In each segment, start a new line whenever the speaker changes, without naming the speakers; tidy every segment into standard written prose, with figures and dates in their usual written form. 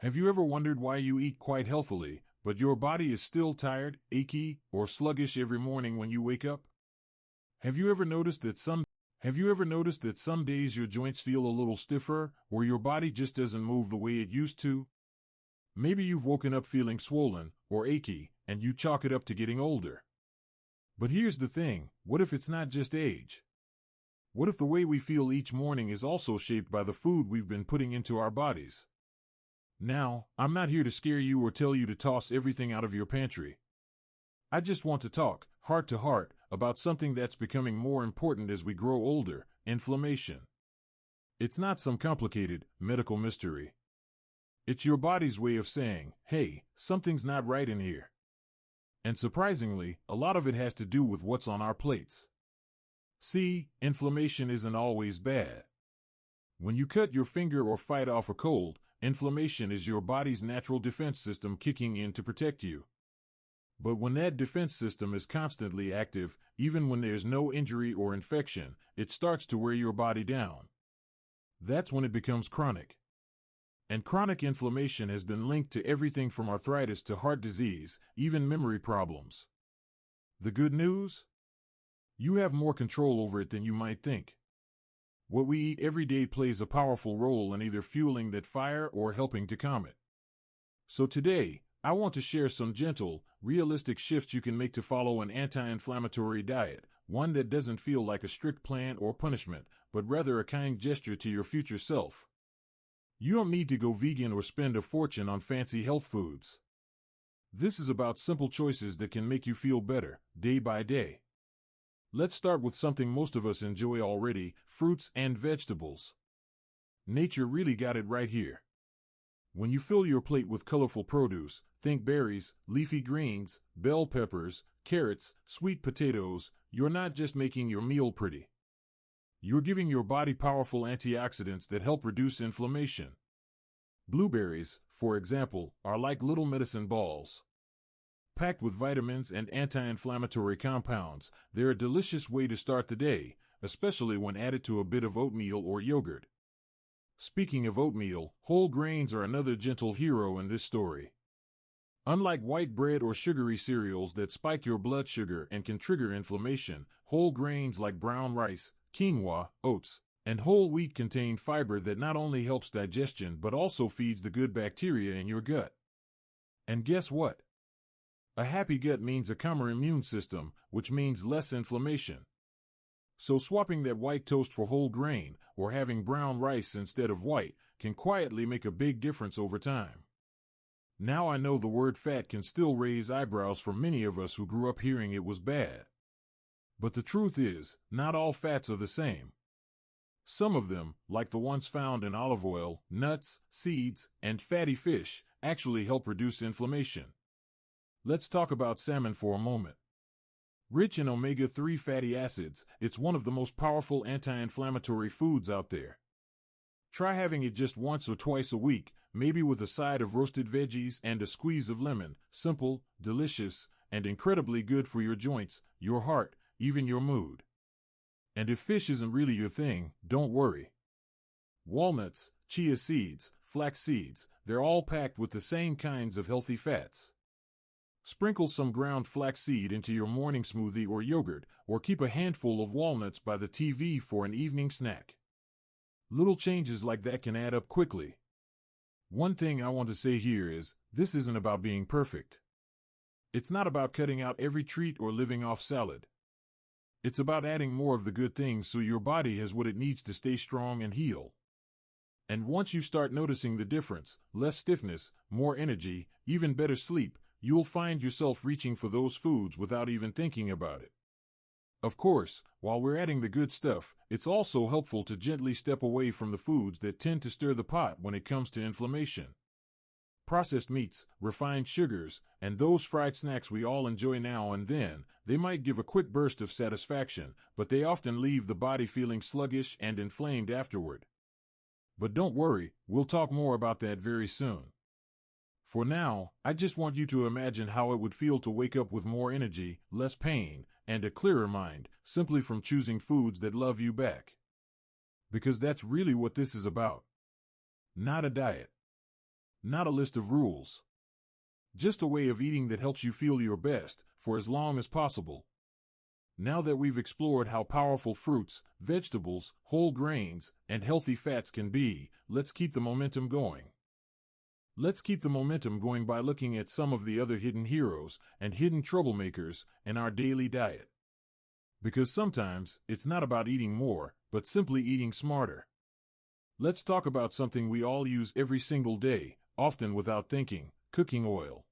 Have you ever wondered why you eat quite healthily, but your body is still tired, achy, or sluggish every morning when you wake up? Have you ever noticed that some days your joints feel a little stiffer, or your body just doesn't move the way it used to? Maybe you've woken up feeling swollen or achy, and you chalk it up to getting older. But here's the thing, what if it's not just age? What if the way we feel each morning is also shaped by the food we've been putting into our bodies? Now, I'm not here to scare you or tell you to toss everything out of your pantry. I just want to talk, heart to heart, about something that's becoming more important as we grow older: inflammation. It's not some complicated, medical mystery. It's your body's way of saying, hey, something's not right in here. And surprisingly, a lot of it has to do with what's on our plates. See, inflammation isn't always bad. When you cut your finger or fight off a cold, inflammation is your body's natural defense system kicking in to protect you. But when that defense system is constantly active, even when there's no injury or infection, it starts to wear your body down. That's when it becomes chronic. And chronic inflammation has been linked to everything from arthritis to heart disease, even memory problems. The good news? You have more control over it than you might think. What we eat every day plays a powerful role in either fueling that fire or helping to calm it. So today, I want to share some gentle, realistic shifts you can make to follow an anti-inflammatory diet, one that doesn't feel like a strict plan or punishment, but rather a kind gesture to your future self. You don't need to go vegan or spend a fortune on fancy health foods. This is about simple choices that can make you feel better, day by day. Let's start with something most of us enjoy already: fruits and vegetables. Nature really got it right here. When you fill your plate with colorful produce, think berries, leafy greens, bell peppers, carrots, sweet potatoes, you're not just making your meal pretty. You're giving your body powerful antioxidants that help reduce inflammation. Blueberries, for example, are like little medicine balls. Packed with vitamins and anti-inflammatory compounds, they're a delicious way to start the day, especially when added to a bit of oatmeal or yogurt. Speaking of oatmeal, whole grains are another gentle hero in this story. Unlike white bread or sugary cereals that spike your blood sugar and can trigger inflammation, whole grains like brown rice, quinoa, oats, and whole wheat contain fiber that not only helps digestion but also feeds the good bacteria in your gut. And guess what? A happy gut means a calmer immune system, which means less inflammation. So swapping that white toast for whole grain, or having brown rice instead of white, can quietly make a big difference over time. Now I know the word fat can still raise eyebrows for many of us who grew up hearing it was bad. But the truth is, not all fats are the same. Some of them, like the ones found in olive oil, nuts, seeds, and fatty fish, actually help reduce inflammation. Let's talk about salmon for a moment. Rich in omega-3 fatty acids, it's one of the most powerful anti-inflammatory foods out there. Try having it just once or twice a week, maybe with a side of roasted veggies and a squeeze of lemon. Simple, delicious, and incredibly good for your joints, your heart, even your mood. And if fish isn't really your thing, don't worry. Walnuts, chia seeds, flax seeds, they're all packed with the same kinds of healthy fats. Sprinkle some ground flaxseed into your morning smoothie or yogurt, or keep a handful of walnuts by the TV for an evening snack. Little changes like that can add up quickly. One thing I want to say here is, this isn't about being perfect. It's not about cutting out every treat or living off salad. It's about adding more of the good things so your body has what it needs to stay strong and heal. And once you start noticing the difference, less stiffness, more energy, even better sleep, you'll find yourself reaching for those foods without even thinking about it. Of course, while we're adding the good stuff, it's also helpful to gently step away from the foods that tend to stir the pot when it comes to inflammation. Processed meats, refined sugars, and those fried snacks we all enjoy now and then, they might give a quick burst of satisfaction, but they often leave the body feeling sluggish and inflamed afterward. But don't worry, we'll talk more about that very soon. For now, I just want you to imagine how it would feel to wake up with more energy, less pain, and a clearer mind, simply from choosing foods that love you back. Because that's really what this is about. Not a diet. not a list of rules. Just a way of eating that helps you feel your best for as long as possible. Now that we've explored how powerful fruits, vegetables, whole grains, and healthy fats can be, let's keep the momentum going. Let's keep the momentum going by looking at some of the other hidden heroes and hidden troublemakers in our daily diet. Because sometimes it's not about eating more, but simply eating smarter. Let's talk about something we all use every single day, often without thinking: cooking oil.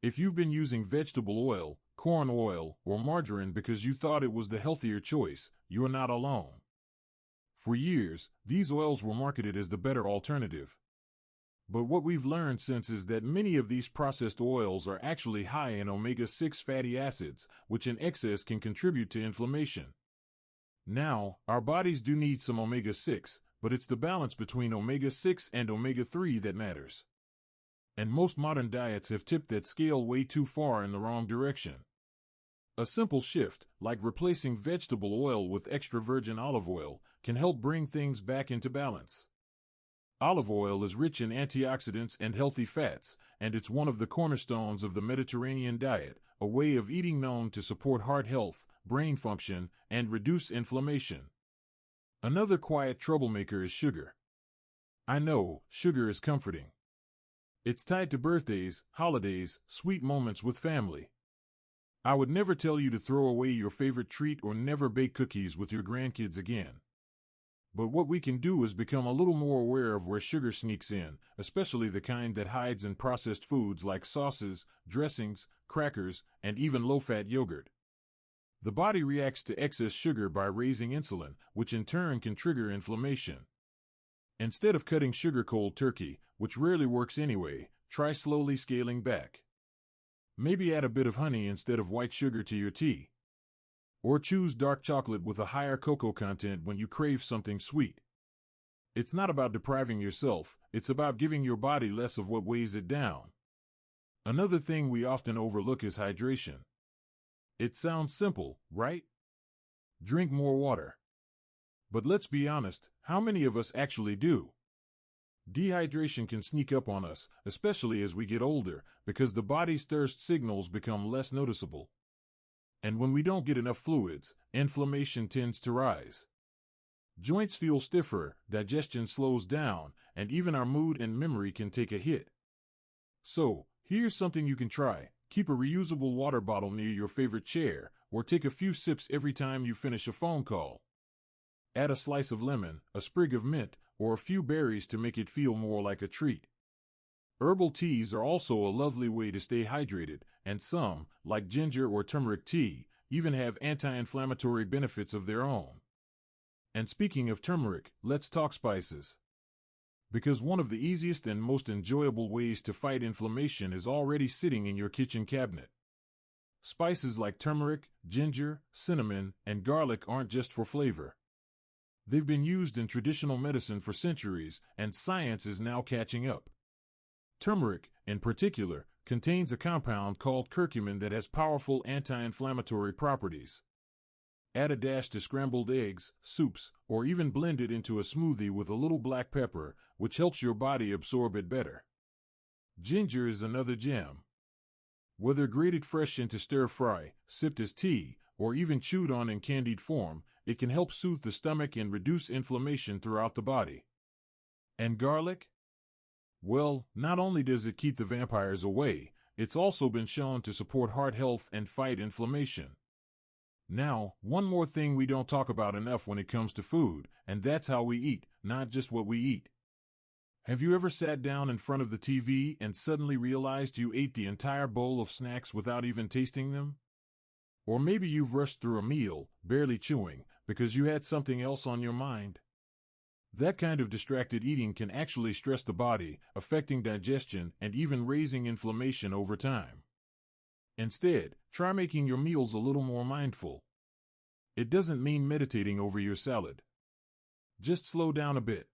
If you've been using vegetable oil, corn oil, or margarine because you thought it was the healthier choice, you're not alone. For years, these oils were marketed as the better alternative. But what we've learned since is that many of these processed oils are actually high in omega-6 fatty acids, which in excess can contribute to inflammation. Now, our bodies do need some omega-6, but it's the balance between omega-6 and omega-3 that matters. And most modern diets have tipped that scale way too far in the wrong direction. A simple shift, like replacing vegetable oil with extra virgin olive oil, can help bring things back into balance. Olive oil is rich in antioxidants and healthy fats, and it's one of the cornerstones of the Mediterranean diet, a way of eating known to support heart health, brain function, and reduce inflammation. Another quiet troublemaker is sugar. I know, sugar is comforting. It's tied to birthdays, holidays, sweet moments with family. I would never tell you to throw away your favorite treat or never bake cookies with your grandkids again. But what we can do is become a little more aware of where sugar sneaks in, especially the kind that hides in processed foods like sauces, dressings, crackers, and even low-fat yogurt. The body reacts to excess sugar by raising insulin, which in turn can trigger inflammation. Instead of cutting sugar cold turkey, which rarely works anyway, try slowly scaling back. Maybe add a bit of honey instead of white sugar to your tea. Or choose dark chocolate with a higher cocoa content when you crave something sweet. It's not about depriving yourself, it's about giving your body less of what weighs it down. Another thing we often overlook is hydration. It sounds simple, right? Drink more water. But let's be honest, how many of us actually do? Dehydration can sneak up on us, especially as we get older, because the body's thirst signals become less noticeable. And when we don't get enough fluids, inflammation tends to rise. Joints feel stiffer, digestion slows down, and even our mood and memory can take a hit. So, here's something you can try. Keep a reusable water bottle near your favorite chair, or take a few sips every time you finish a phone call. Add a slice of lemon, a sprig of mint, or a few berries to make it feel more like a treat. Herbal teas are also a lovely way to stay hydrated, and some, like ginger or turmeric tea, even have anti-inflammatory benefits of their own. And speaking of turmeric, let's talk spices. Because one of the easiest and most enjoyable ways to fight inflammation is already sitting in your kitchen cabinet. Spices like turmeric, ginger, cinnamon, and garlic aren't just for flavor. They've been used in traditional medicine for centuries, and science is now catching up. Turmeric, in particular, contains a compound called curcumin that has powerful anti-inflammatory properties. Add a dash to scrambled eggs, soups, or even blend it into a smoothie with a little black pepper, which helps your body absorb it better. Ginger is another gem. Whether grated fresh into stir-fry, sipped as tea, or even chewed on in candied form, it can help soothe the stomach and reduce inflammation throughout the body. And garlic? Well, not only does it keep the vampires away, it's also been shown to support heart health and fight inflammation. Now, one more thing we don't talk about enough when it comes to food, and that's how we eat, not just what we eat. Have you ever sat down in front of the TV and suddenly realized you ate the entire bowl of snacks without even tasting them? Or maybe you've rushed through a meal, barely chewing, because you had something else on your mind. That kind of distracted eating can actually stress the body, affecting digestion and even raising inflammation over time. Instead, try making your meals a little more mindful. It doesn't mean meditating over your salad. Just slow down a bit.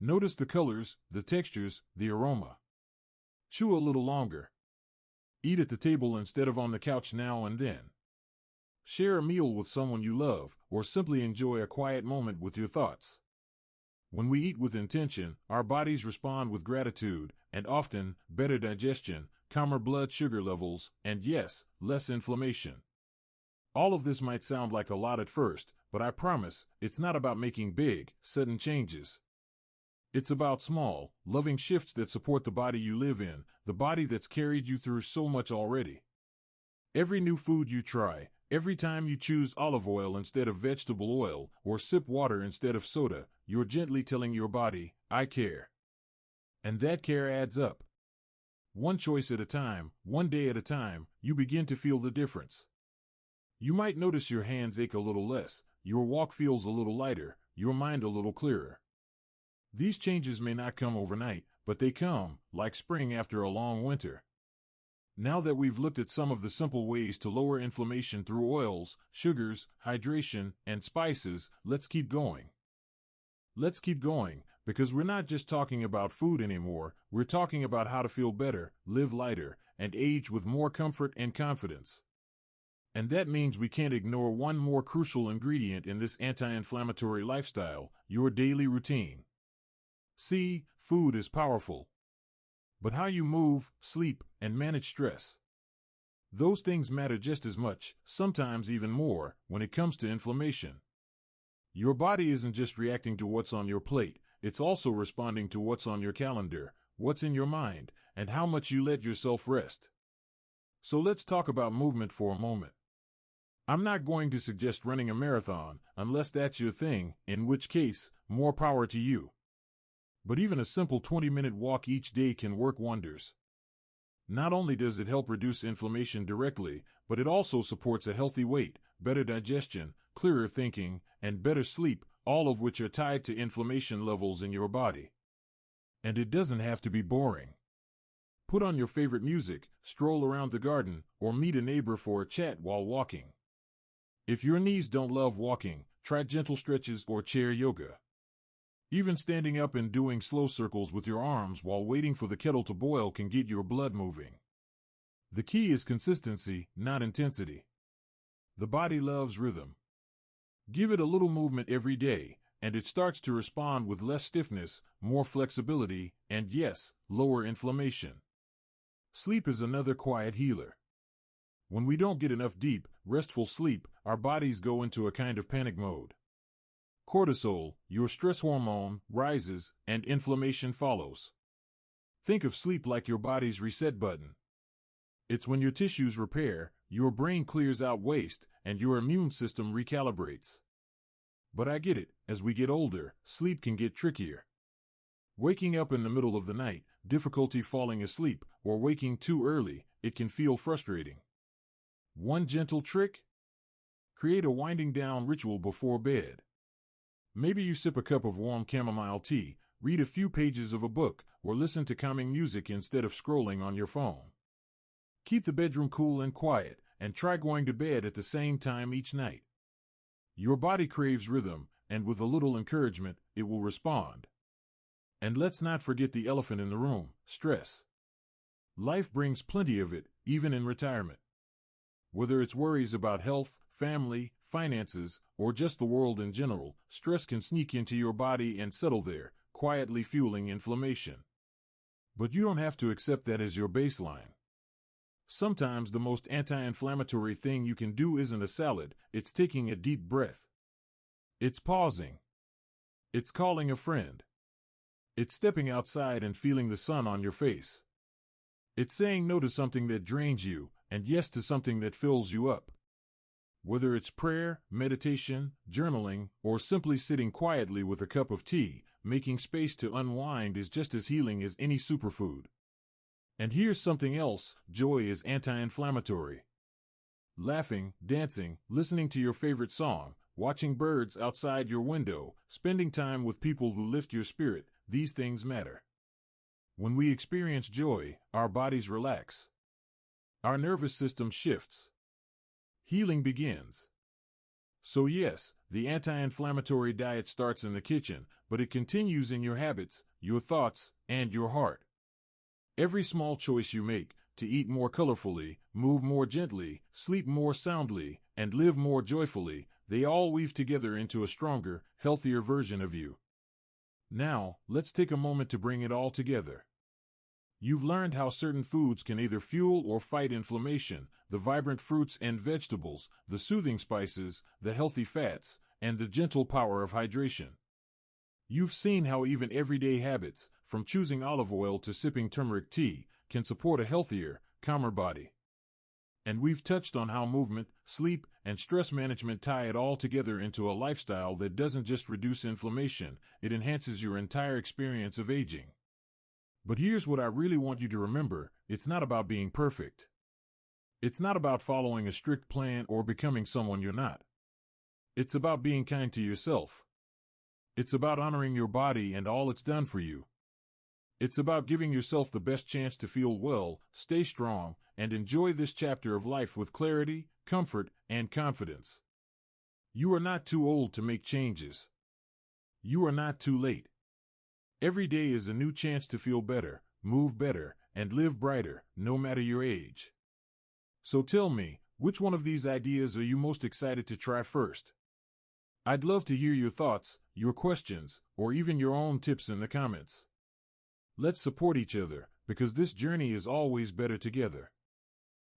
Notice the colors, the textures, the aroma. Chew a little longer. Eat at the table instead of on the couch now and then. Share a meal with someone you love, or simply enjoy a quiet moment with your thoughts. When we eat with intention, our bodies respond with gratitude, and often, better digestion, calmer blood sugar levels, and yes, less inflammation. All of this might sound like a lot at first, but I promise, it's not about making big, sudden changes. It's about small, loving shifts that support the body you live in, the body that's carried you through so much already. Every new food you try, every time you choose olive oil instead of vegetable oil, or sip water instead of soda, you're gently telling your body, I care. And that care adds up. One choice at a time, one day at a time, you begin to feel the difference. You might notice your hands ache a little less, your walk feels a little lighter, your mind a little clearer. These changes may not come overnight, but they come, like spring after a long winter. Now that we've looked at some of the simple ways to lower inflammation through oils, sugars, hydration, and spices, let's keep going. Let's keep going, because we're not just talking about food anymore, we're talking about how to feel better, live lighter, and age with more comfort and confidence. And that means we can't ignore one more crucial ingredient in this anti-inflammatory lifestyle, your daily routine. See, food is powerful. But how you move, sleep, and manage stress. Those things matter just as much, sometimes even more, when it comes to inflammation. Your body isn't just reacting to what's on your plate, it's also responding to what's on your calendar, what's in your mind, and how much you let yourself rest. So let's talk about movement for a moment. I'm not going to suggest running a marathon, unless that's your thing, in which case, more power to you. But even a simple 20-minute walk each day can work wonders. Not only does it help reduce inflammation directly, but it also supports a healthy weight, better digestion, clearer thinking, and better sleep, all of which are tied to inflammation levels in your body. And it doesn't have to be boring. Put on your favorite music, stroll around the garden, or meet a neighbor for a chat while walking. If your knees don't love walking, try gentle stretches or chair yoga. Even standing up and doing slow circles with your arms while waiting for the kettle to boil can get your blood moving. The key is consistency, not intensity. The body loves rhythm. Give it a little movement every day, and it starts to respond with less stiffness, more flexibility, and yes, lower inflammation. Sleep is another quiet healer. When we don't get enough deep, restful sleep, our bodies go into a kind of panic mode. Cortisol, your stress hormone, rises, and inflammation follows. Think of sleep like your body's reset button. It's when your tissues repair, your brain clears out waste, and your immune system recalibrates. But I get it, as we get older, sleep can get trickier. Waking up in the middle of the night, difficulty falling asleep, or waking too early, it can feel frustrating. One gentle trick? Create a winding down ritual before bed. Maybe you sip a cup of warm chamomile tea, read a few pages of a book, or listen to calming music instead of scrolling on your phone. Keep the bedroom cool and quiet, and try going to bed at the same time each night. Your body craves rhythm, and with a little encouragement, it will respond. And let's not forget the elephant in the room, stress. Life brings plenty of it, even in retirement. Whether it's worries about health, family, finances, or just the world in general, stress can sneak into your body and settle there, quietly fueling inflammation. But you don't have to accept that as your baseline. Sometimes the most anti-inflammatory thing you can do isn't a salad, it's taking a deep breath. It's pausing. It's calling a friend. It's stepping outside and feeling the sun on your face. It's saying no to something that drains you, and yes to something that fills you up. Whether it's prayer, meditation, journaling, or simply sitting quietly with a cup of tea, making space to unwind is just as healing as any superfood. And here's something else, joy is anti-inflammatory. Laughing, dancing, listening to your favorite song, watching birds outside your window, spending time with people who lift your spirit, these things matter. When we experience joy, our bodies relax. Our nervous system shifts. Healing begins. So yes, the anti-inflammatory diet starts in the kitchen, but it continues in your habits, your thoughts, and your heart. Every small choice you make, to eat more colorfully, move more gently, sleep more soundly, and live more joyfully, they all weave together into a stronger, healthier version of you. Now, let's take a moment to bring it all together. You've learned how certain foods can either fuel or fight inflammation, the vibrant fruits and vegetables, the soothing spices, the healthy fats, and the gentle power of hydration. You've seen how even everyday habits, from choosing olive oil to sipping turmeric tea, can support a healthier, calmer body. And we've touched on how movement, sleep, and stress management tie it all together into a lifestyle that doesn't just reduce inflammation, it enhances your entire experience of aging. But here's what I really want you to remember: it's not about being perfect. It's not about following a strict plan or becoming someone you're not. It's about being kind to yourself. It's about honoring your body and all it's done for you. It's about giving yourself the best chance to feel well, stay strong, and enjoy this chapter of life with clarity, comfort, and confidence. You are not too old to make changes. You are not too late. Every day is a new chance to feel better, move better, and live brighter, no matter your age. So tell me, which one of these ideas are you most excited to try first? I'd love to hear your thoughts, your questions, or even your own tips in the comments. Let's support each other, because this journey is always better together.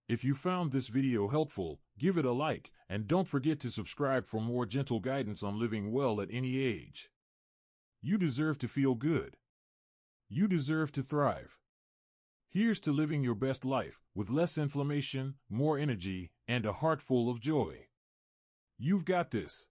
If you found this video helpful, give it a like, and don't forget to subscribe for more gentle guidance on living well at any age. You deserve to feel good. You deserve to thrive. Here's to living your best life, with less inflammation, more energy, and a heart full of joy. You've got this.